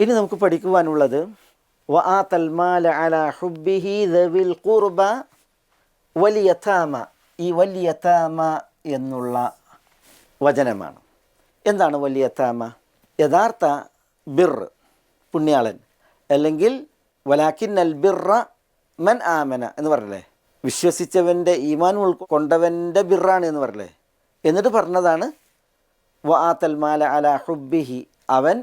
ഇനി നമുക്ക് പഠിക്കുവാനുള്ളത് വആതൽ മാല അലാ ഹുബ്ബിഹി ദവിൽ ഖുർബ വൽ യതാമ. ഈ വൽ യതാമ എന്നുള്ള വചനമാണ്. എന്താണ് വൽ യതാമ? യഥാർത്ഥ ബിർ, പുണ്യാളൻ, അല്ലെങ്കിൽ വലാകിന്നൽ ബിർറ മൻ ആമന എന്ന് പറഞ്ഞല്ലേ, വിശ്വസിച്ചവൻ്റെ ഈമാൻ ഉൾക്കൊണ്ടവൻ്റെ ബിറാണ് എന്ന് പറഞ്ഞല്ലേ. എന്നിട്ട് പറഞ്ഞതാണ് വആതൽ മാല അലാ ഹുബ്ബിഹി, അവൻ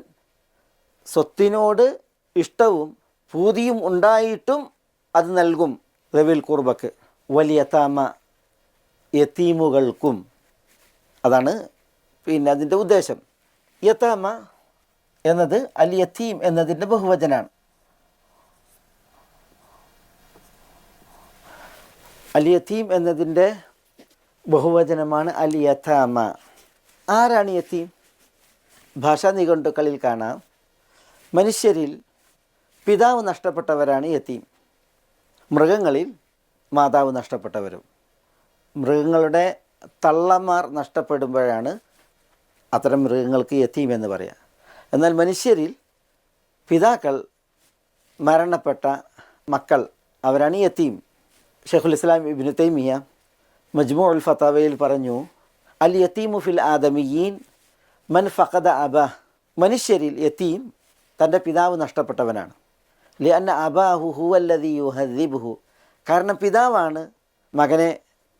സ്വത്തിനോട് ഇഷ്ടവും പൂതിയും ഉണ്ടായിട്ടും അത് നൽകും. ദവിൽ ഖുർബക്ക്, വൽ യതാമ, യതീമുകൾക്കും. അതാണ് പിന്നെ അതിൻ്റെ ഉദ്ദേശം. യതാമ എന്നത് അൽ യതീം എന്നതിൻ്റെ ബഹുവചനാണ്. അൽ യതീം എന്നതിൻ്റെ ബഹുവചനമാണ് അൽ യതാമ. ആരാണ് യതീം? ഭാഷാ നിഘണ്ടുക്കളിൽ കാണാം, മനുഷ്യരിൽ പിതാവ് നഷ്ടപ്പെട്ടവരാണ് യതീം. മൃഗങ്ങളിൽ മാതാവ് നഷ്ടപ്പെട്ടവരും. മൃഗങ്ങളുടെ തള്ളമാർ നഷ്ടപ്പെടുമ്പോഴാണ് അത്തരം മൃഗങ്ങൾക്ക് യതീം എന്ന് പറയുക. എന്നാൽ മനുഷ്യരിൽ പിതാക്കൾ മരണപ്പെട്ട മക്കൾ, അവരാണ് യതീം. ഷെയ്ഖുൽ ഇസ്ലാം ഇബ്നു തൈമിയ മജ്മൂഉൽ ഫതാവയിൽ പറഞ്ഞു, അൽ യതീമു ഫിൽ ആദമിയീൻ മൻ ഫഖദ അബാഹ്. മനുഷ്യരിൽ യതീം തൻ്റെ പിതാവ് നഷ്ടപ്പെട്ടവനാണ്. ലിഅന്ന അബാഹു ഹുവല്ലദീ യുഹദ്ദിബുഹു, കാരണം പിതാവാണ് മകനെ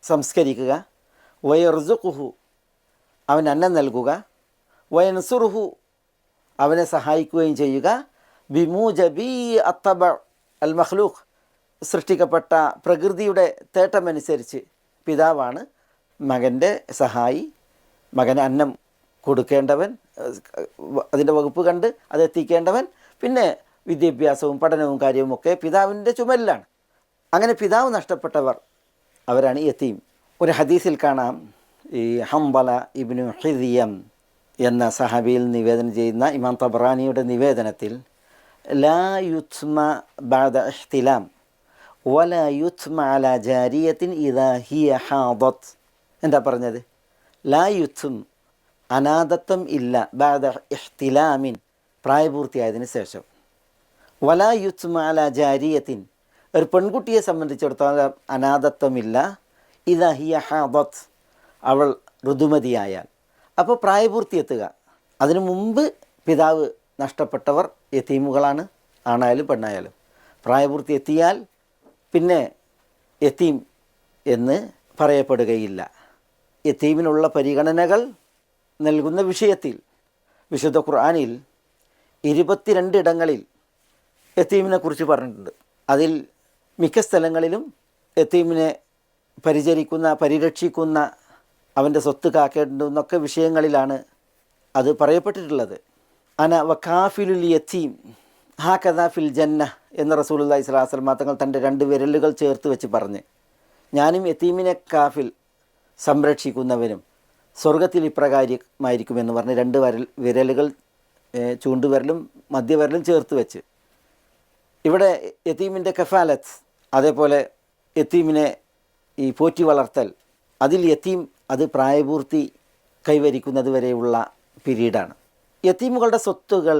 സംസ്കരിക്കുക. വയർസുഖുഹു, അവൻ അന്നം നൽകുക. വയൻസുറുഹു, അവനെ സഹായിക്കുകയും ചെയ്യുക. ബിമൂജബി അത്തബ അൽ മഖ്ലൂഖ്, സൃഷ്ടിക്കപ്പെട്ട പ്രകൃതിയുടെ തേട്ടമനുസരിച്ച് പിതാവാണ് മകൻ്റെ സഹായി, മകന് അന്നം കൊടുക്കേണ്ടവൻ, അതിൻ്റെ വകുപ്പ് കണ്ട് അതെത്തിക്കേണ്ടവൻ, പിന്നെ വിദ്യാഭ്യാസവും പഠനവും കാര്യവും ഒക്കെ പിതാവിൻ്റെ ചുമലിലാണ്. അങ്ങനെ പിതാവ് നഷ്ടപ്പെട്ടവർ അവരാണ് യതീം. ഒരു ഹദീസിൽ കാണാം, ഈ ഹംബല ഇബ്നു ഹിദിയം എന്ന സഹാബിയിൽ നിവേദനം ചെയ്യുന്ന ഇമാം തബറാനിയുടെ നിവേദനത്തിൽ, ലാ യുത്മ ബഅദ ഇഹ്തിലാം വലാ യുത്മ അലാ ജാരിയത്തിൻ ഇദാ ഹിയ ഹാദത്ത്. എന്താ പറഞ്ഞത്? ലാ യുത്ം, അനാഥത്വം ഇല്ല, ബഅദ ഇഹ്തിലാമിൻ, പ്രായപൂർത്തിയായതിനു ശേഷം. വലാ യുത്മ അലാ ജാരിയത്തിൻ, ഒരു പെൺകുട്ടിയെ സംബന്ധിച്ചിടത്തോളം അനാഥത്വമില്ല, ഇദാ ഹിയ ഹാദത്ത്, അവൾ ഋതുമതിയായാൽ. അപ്പോൾ പ്രായപൂർത്തി എത്തുക, അതിനു മുമ്പ് പിതാവ് നഷ്ടപ്പെട്ടവർ യതീമുകളാണ്, ആണായാലും പെണ്ണായാലും. പ്രായപൂർത്തി എത്തിയാൽ പിന്നെ യതീം എന്ന് പറയപ്പെടുകയില്ല. യതീമിനുള്ള പരിഗണനകൾ നൽകുന്ന വിഷയത്തിൽ വിശുദ്ധ ഖുർആനിൽ 22 ഇടങ്ങളിൽ യതീമിനെ കുറിച്ച് പറഞ്ഞിട്ടുണ്ട്. അതിൽ മിക്ക സ്ഥലങ്ങളിലും യതീമിനെ പരിരക്ഷിക്കുന്ന, അവൻ്റെ സ്വത്ത് കാക്കേണ്ടുന്നൊക്കെ വിഷയങ്ങളിലാണ് അത് പറയപ്പെട്ടിട്ടുള്ളത്. അന വകാഫിലുൽ യതീം ഹാകദാ ഫിൽ ജന്ന എന്ന റസൂലുള്ളാഹി സ്വല്ലല്ലാഹു അലൈഹി വസല്ലം തങ്ങൾ തൻ്റെ 2 വിരലുകൾ ചേർത്ത് വെച്ച് പറഞ്ഞ്, ഞാനും യതീമിനെ കാഫിൽ സംരക്ഷിക്കുന്നവനും സ്വർഗത്തിൽ ഇപ്രകാരമായിരിക്കുമെന്ന് പറഞ്ഞ് 2 വിരലുകൾ, ചൂണ്ടുവിരലും മധ്യവിരലും ചേർത്ത് വെച്ച്. ഇവിടെ യതീമിൻ്റെ കഫാലത്ത്, അതേപോലെ യതീമിനെ ഈ പോറ്റി വളർത്തൽ, അതിൽ യതീം അത് പ്രായപൂർത്തി കൈവരിക്കുന്നത് വരെയുള്ള പീരീഡാണ്. യതീമുകളുടെ സ്വത്തുകൾ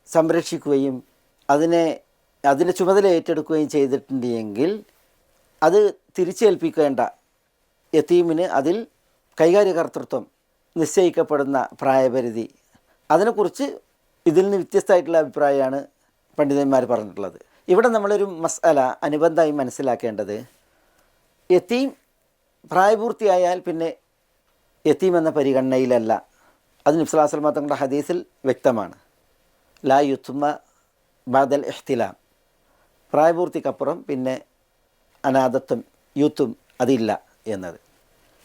സംരക്ഷിക്കുകയും അതിൻ്റെ ചുമതല ഏറ്റെടുക്കുകയും ചെയ്തിട്ടുണ്ടെങ്കിൽ അത് തിരിച്ചേൽപ്പിക്കേണ്ട യതീമിന് അതിൽ കൈകാര്യകർത്തൃത്വം നിശ്ചയിക്കപ്പെടുന്ന പ്രായപരിധി, അതിനെക്കുറിച്ച് ഇതിൽ നിന്ന് വ്യത്യസ്തമായിട്ടുള്ള അഭിപ്രായമാണ് പണ്ഡിതന്മാർ പറഞ്ഞിട്ടുള്ളത്. ഇവിടെ നമ്മളൊരു മസ്അല അനുബന്ധമായി മനസ്സിലാക്കേണ്ടത്, യതീം പ്രായപൂർത്തിയായാൽ പിന്നെ യതീം എന്ന പരിഗണനയിലല്ല. അത് നബി സല്ലല്ലാഹു അലൈഹി വസല്ലം തങ്ങളുടെ ഹദീസിൽ വ്യക്തമാണ്. ലാ യുത്മ ബഅദൽ ഇഹ്തിലാം, പ്രായപൂർത്തിക്കപ്പുറം പിന്നെ അനാഥത്വം, യൂത്തും അതില്ല എന്നത്.